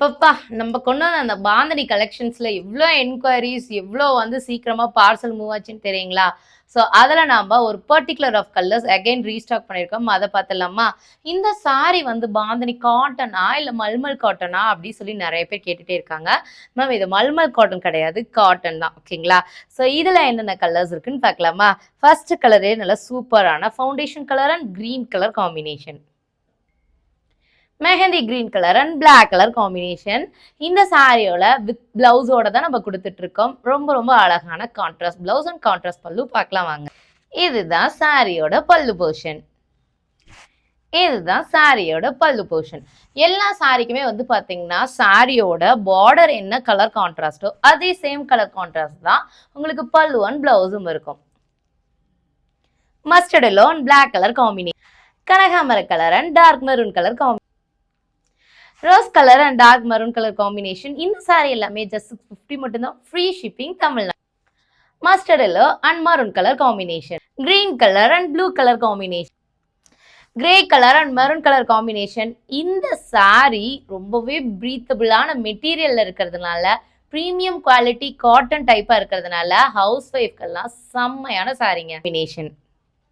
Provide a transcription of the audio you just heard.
அப்பப்பா! நம்ம கொண்டு வந்த அந்த பாந்தனி கலெக்ஷன்ஸ்ல எவ்ளோ என்குயரீஸ், எவ்ளோ வந்து சீக்கிரமா பார்சல் மூவ் ஆச்சுன்னு தெரியுங்களா? ஸோ அதில நாம ஒரு particular of colours again restock பண்ணியிருக்கோம். அத பார்த்துடலாமா? இந்த சாரி வந்து பாந்தனி காட்டனா? இல்ல மல்மல் காட்டனா? அப்படி சொல்லி நெறைய பேர் கேட்டுட்டே இருக்காங்க. மேம் இது மல்மல் காட்டன் கிடையாது. காட்டன் தான். ஓகேங்களா? ஸோ இதில என்னென்ன கலர்ஸ் இருக்குன்னு பார்க்கலாமா? ஃபர்ஸ்ட் கலரே நல்ல சூப்பரான foundation colour and green colour combination. Mehndi green colour and black colour combination. இந்த சாரியோட வித் பிளவுஸோட தான் நம்ம கொடுத்துட்டு இருக்கோம். ரொம்ப ரொம்ப அழகான கான்ட்ராஸ்ட் பிளவுஸ் அண்ட் கான்ட்ராஸ்ட் பல்லு பார்க்கலாம் வாங்க. இதுதான் சாரியோட பல்லு போர்ஷன். இதுதான் சாரியோட பல்லு போர்ஷன். எல்லா சாரிக்குமே வந்து பாத்தீங்கன்னா சாரியோட பார்டர் என்ன கலர் கான்ட்ராஸ்டோ அதே சேம் கலர் கான்ட்ராஸ்ட் தான் உங்களுக்கு பல்லு அண்ட் பிளவுஸும் இருக்கும். Mustard yellow and black colour combination. கனகாமர colour and dark maroon colour combination. Rose colour and dark maroon colour combination. இந்த சாரி எல்லாமே ஜஸ்ட் 650 மட்டும்தான். Free shipping Tamil Nadu. Mustard yellow and maroon colour combination. Green colour and blue colour combination. Grey colour and maroon colour combination. இந்த சாரி ரொம்பவே பிரீத்தபிளான மெட்டீரியல்ல இருக்கிறதுனால premium quality cotton டைப்பா இருக்கிறதுனால house ஒய்ஃப்கெல்லாம் செம்மையான சாரிங்க காம்பினேஷன்.